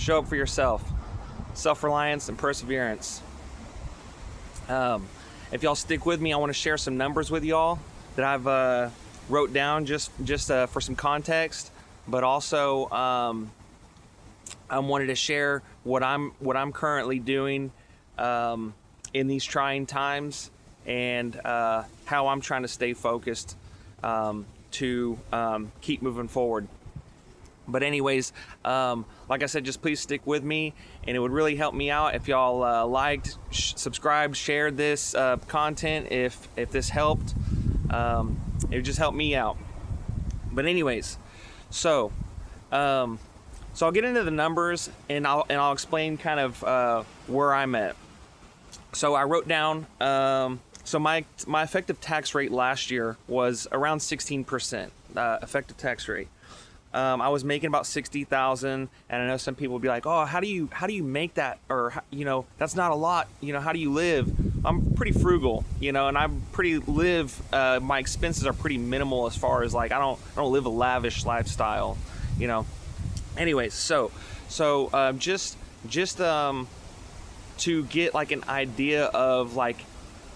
show up for yourself. Self-reliance and perseverance. If y'all stick with me, I want to share some numbers with y'all that I've wrote down just for some context, but also I wanted to share what I'm currently doing in these trying times, and how I'm trying to stay focused to keep moving forward. But anyways, like I said, just please stick with me, and it would really help me out if y'all liked, subscribed, shared this content. If this helped, it would just help me out. But anyways, so I'll get into the numbers, and I'll explain kind of where I'm at. So I wrote down. So my effective tax rate last year was around 16% effective tax rate. I was making about $60,000, and I know some people will be like, "Oh, how do you make that?" Or, that's not a lot. How do you live? I'm pretty frugal, and my expenses are pretty minimal as far as like I don't live a lavish lifestyle, Anyways, so just to get like an idea of like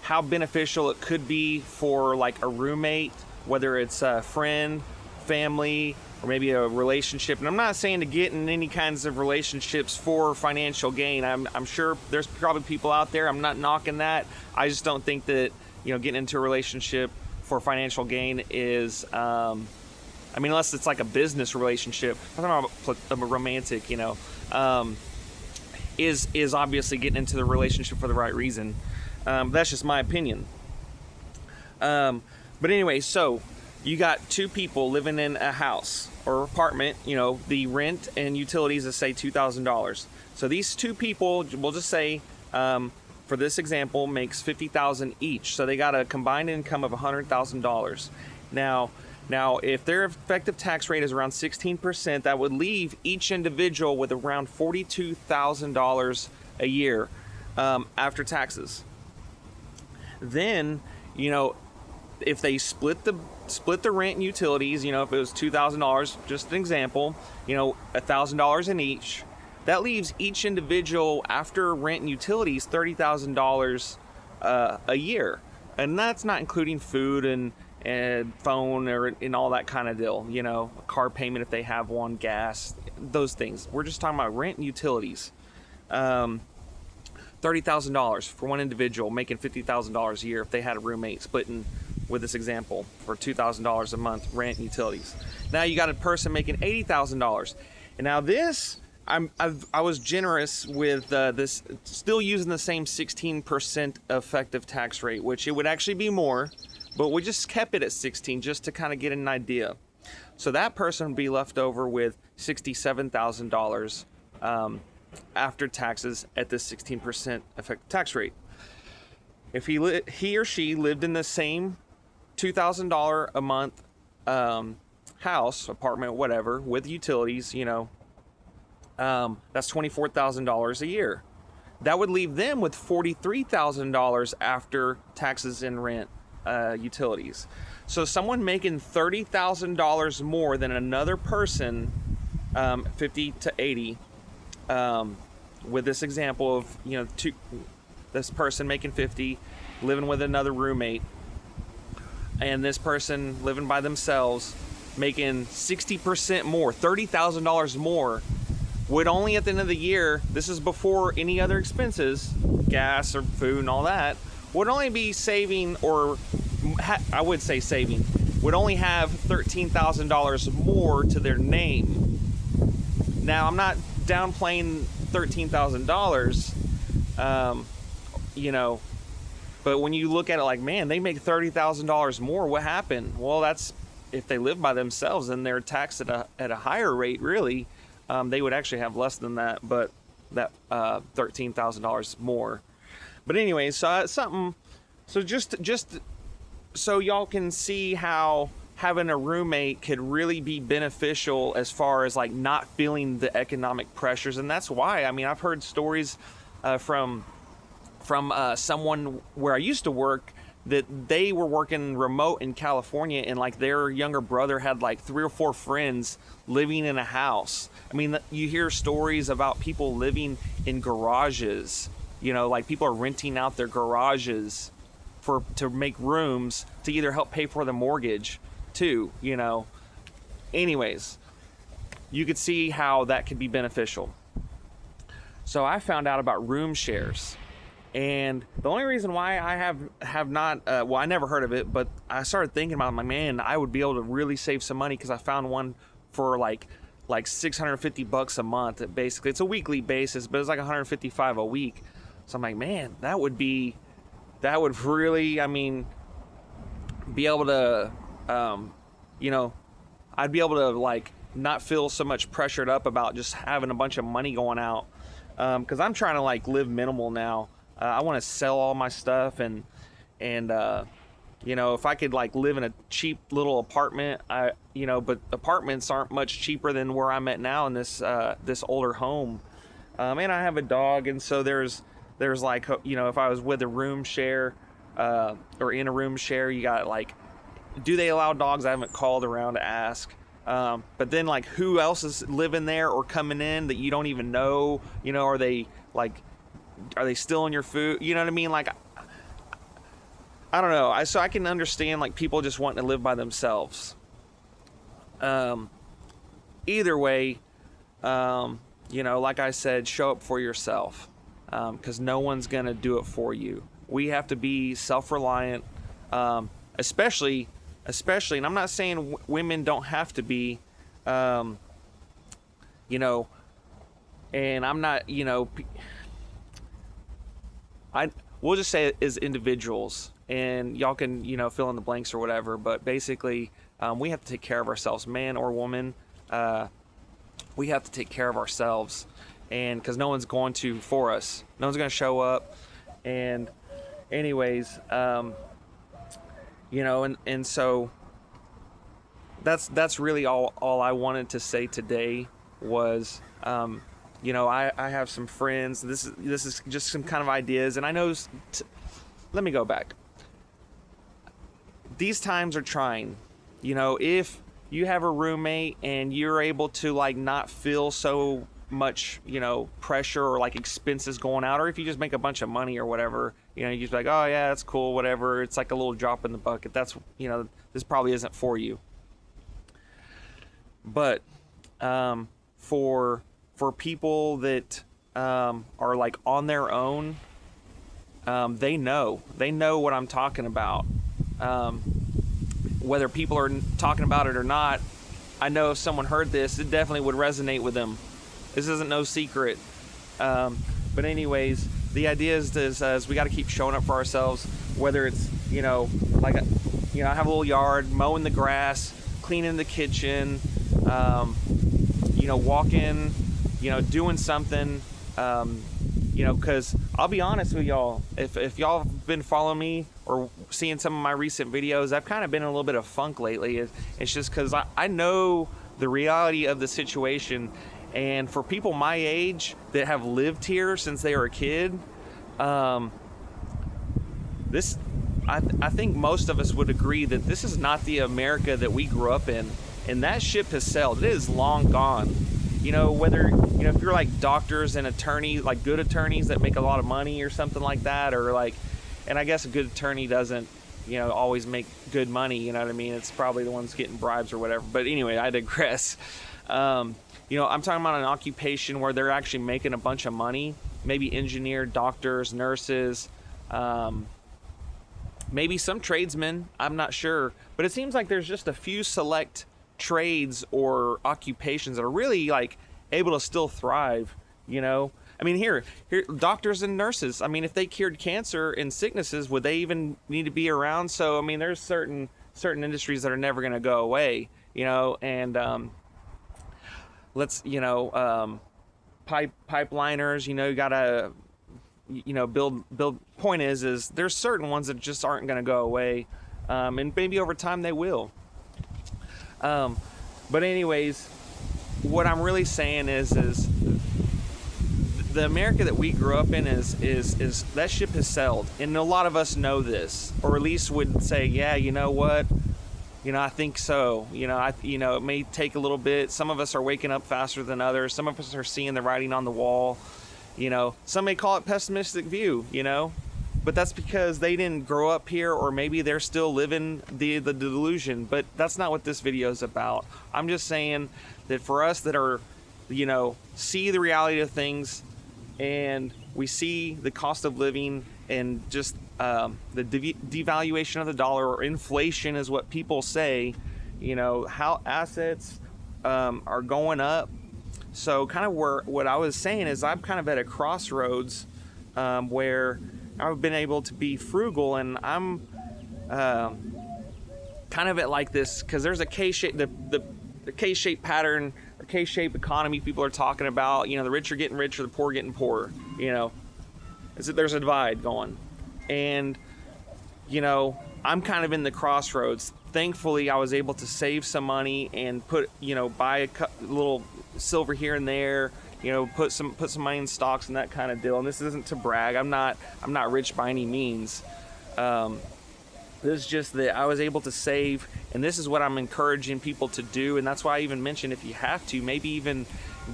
how beneficial it could be for like a roommate, whether it's a friend, family, or maybe a relationship. And I'm not saying to get in any kinds of relationships for financial gain. I'm sure there's probably people out there. I'm not knocking that. I just don't think that, getting into a relationship for financial gain is, unless it's like a business relationship. I'm talking about a romantic, is obviously getting into the relationship for the right reason. That's just my opinion. But anyway, so you got two people living in a house or apartment, the rent and utilities is say $2,000. So these two people, we'll just say, for this example, makes $50,000 each. So they got a combined income of $100,000. Now, if their effective tax rate is around 16%, that would leave each individual with around $42,000 a year after taxes. Then, if they split the rent and utilities, if it was $2,000, just an example, $1,000 in each, that leaves each individual after rent and utilities $30,000 a year, and that's not including food and phone and all that kind of deal, a car payment if they have one, gas, those things. We're just talking about rent and utilities. $30,000 for one individual making $50,000 a year if they had a roommate splitting, with this example, for $2,000 a month rent and utilities. Now you got a person making $80,000, and now this I was generous with this, still using the same 16% effective tax rate, which it would actually be more, but we just kept it at 16 just to kind of get an idea. So that person would be left over with $67,000 after taxes at this 16% effective tax rate. If he or she lived in the same $2,000 a month house, apartment, whatever, with utilities, that's $24,000 a year. That would leave them with $43,000 after taxes and rent, utilities. So someone making $30,000 more than another person, 50 to 80, with this example of, this person making 50, living with another roommate, and this person living by themselves making 60% more, $30,000 more, would only at the end of the year, this is before any other expenses, gas or food and all that, would only be saving, or I would say saving, would only have $13,000 more to their name. Now, I'm not downplaying $13,000, but when you look at it like, man, they make $30,000 more, what happened? Well, that's if they live by themselves and they're taxed at a higher rate, really. They would actually have less than that, but that $13,000 more. But anyways, so it's something. So just so y'all can see how having a roommate could really be beneficial as far as like not feeling the economic pressures, and that's why. I mean, I've heard stories from someone where I used to work that they were working remote in California, and like their younger brother had like 3 or 4 friends living in a house. I mean, you hear stories about people living in garages, you know, like people are renting out their garages to make rooms to either help pay for the mortgage too, you know. Anyways, you could see how that could be beneficial. So I found out about room shares. And the only reason why I have not, well, I never heard of it, but I started thinking about it. I'm like, man, I would be able to really save some money, because I found one for like $650 a month. Basically, it's a weekly basis, but it's like $155 a week. So I'm like, man, that would really, I mean, be able to, you know, I'd be able to like not feel so much pressured up about just having a bunch of money going out, because I'm trying to like live minimal now. I want to sell all my stuff, and you know, if I could like live in a cheap little apartment, you know, but apartments aren't much cheaper than where I'm at now in this older home. And I have a dog, and so there's like, you know, if I was with a room share, or in a room share, you got like, do they allow dogs? I haven't called around to ask. But then like, who else is living there or coming in that you don't even know? You know, are they stealing your food? You know what I mean? Like, I don't know. So I can understand like people just wanting to live by themselves. Either way, you know, like I said, show up for yourself, because no one's gonna do it for you. We have to be self-reliant, especially, and I'm not saying women don't have to be, you know, and I'm not, you know, we'll just say it as individuals, and y'all can, you know, fill in the blanks or whatever, but basically, we have to take care of ourselves, man or woman. We have to take care of ourselves, and because no one's going to for us. No one's going to show up. And anyways, you know, and so that's really all I wanted to say today was, you know, I have some friends. This is just some kind of ideas, and I know. Let me go back. These times are trying. You know, if you have a roommate and you're able to like not feel so much, you know, pressure or like expenses going out, or if you just make a bunch of money or whatever, you know, you just be like, oh yeah, that's cool, whatever. It's like a little drop in the bucket. That's, you know, this probably isn't for you. But for people that are like on their own, they know what I'm talking about. Whether people are talking about it or not, I know if someone heard this, it definitely would resonate with them. This isn't no secret. But anyways, the idea is we got to keep showing up for ourselves, whether it's, you know, like, you know, I have a little yard, mowing the grass, cleaning the kitchen, you know, walking, you know, doing something, you know, because I'll be honest with y'all, if y'all have been following me or seeing some of my recent videos, I've kind of been in a little bit of funk lately. It's just because I know the reality of the situation. And for people my age that have lived here since they were a kid, I think most of us would agree that this is not the America that we grew up in. And that ship has sailed. It is long gone. You know, whether, you know, if you're like doctors and attorneys, like good attorneys that make a lot of money or something like that, or like, and I guess a good attorney doesn't, you know, always make good money, you know what I mean? It's probably the ones getting bribes or whatever. But anyway, I digress. You know, I'm talking about an occupation where they're actually making a bunch of money, maybe engineer, doctors, nurses, maybe some tradesmen, I'm not sure. But it seems like there's just a few select trades or occupations that are really like able to still thrive, you know. I mean, here doctors and nurses, I mean, if they cured cancer and sicknesses, would they even need to be around? So I mean, there's certain industries that are never going to go away, you know. And let's, you know, pipeliners, you know, you gotta, you know, build. Point is there's certain ones that just aren't going to go away, and maybe over time they will. But anyways, what I'm really saying is the America that we grew up in is that ship has sailed, and a lot of us know this, or at least would say, yeah, you know what, I think so. It may take a little bit. Some of us are waking up faster than others. Some of us are seeing the writing on the wall. Some may call it pessimistic view. But that's because they didn't grow up here, or maybe they're still living the delusion. But that's not what this video is about. I'm just saying that for us that are, see the reality of things, and we see the cost of living and just the devaluation of the dollar, or inflation is what people say, how assets are going up. So kind of what I was saying is I'm kind of at a crossroads where I've been able to be frugal, and I'm kind of at like this, because there's a K-shape, the K-shaped pattern, or K-shaped economy people are talking about. The rich are getting richer, the poor getting poorer. There's a divide going, and I'm kind of in the crossroads. Thankfully, I was able to save some money and buy a little silver here and there. Put some money in stocks and that kind of deal. And this isn't to brag. I'm not rich by any means. This is just that I was able to save, and this is what I'm encouraging people to do. And that's why I even mentioned, if you have to, maybe even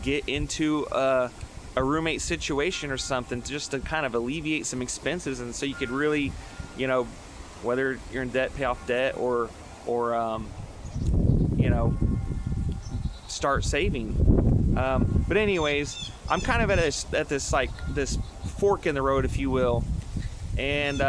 get into a roommate situation or something, just to kind of alleviate some expenses, and so you could really, whether you're in debt, pay off debt, or start saving. But anyways, I'm kind of at this fork in the road, if you will, and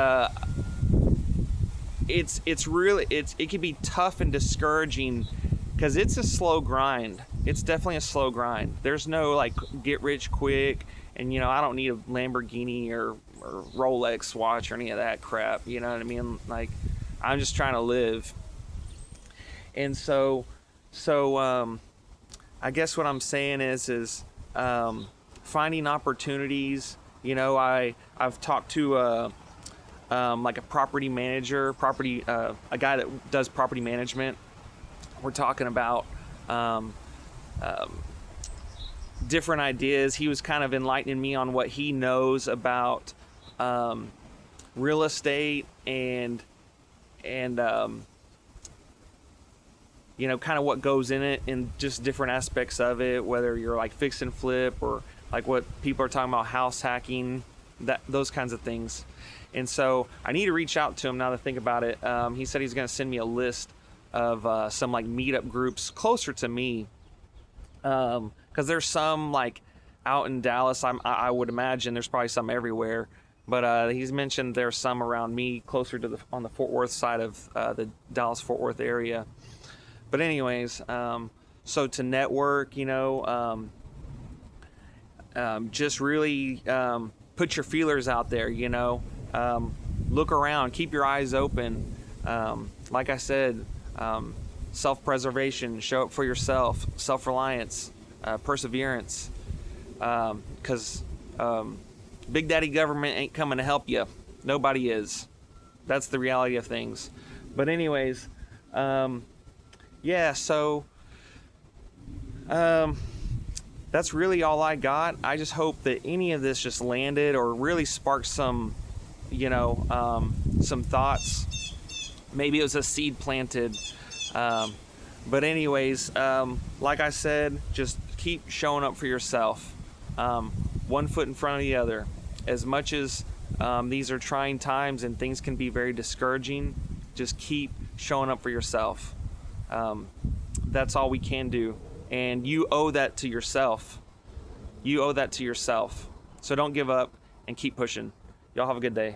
it can be tough and discouraging, because it's a slow grind. It's definitely a slow grind. There's no get rich quick, and I don't need a Lamborghini or Rolex watch or any of that crap. You know what I mean? I'm just trying to live. And so I guess what I'm saying is finding opportunities. I've talked to a property manager, a guy that does property management. We're talking about different ideas. He was kind of enlightening me on what he knows about real estate and kind of what goes in it, and just different aspects of it, whether you're fix and flip, or what people are talking about, house hacking, those kinds of things. And so I need to reach out to him now that I think about it. He said he's going to send me a list of some meetup groups closer to me, because there's some out in Dallas. I would imagine there's probably some everywhere, but he's mentioned there's some around me closer to on the Fort Worth side of the Dallas-Fort Worth area. But anyways, so to network, just really put your feelers out there, look around, keep your eyes open. Like I said, self-preservation, show up for yourself, self-reliance, perseverance, because Big Daddy government ain't coming to help you. Nobody is. That's the reality of things. But anyways, yeah, so that's really all I got. I just hope that any of this just landed, or really sparked some, some thoughts. Maybe it was a seed planted. But anyways, like I said, just keep showing up for yourself. One foot in front of the other. As much as these are trying times and things can be very discouraging, just keep showing up for yourself. That's all we can do. And you owe that to yourself. You owe that to yourself. So don't give up and keep pushing. Y'all have a good day.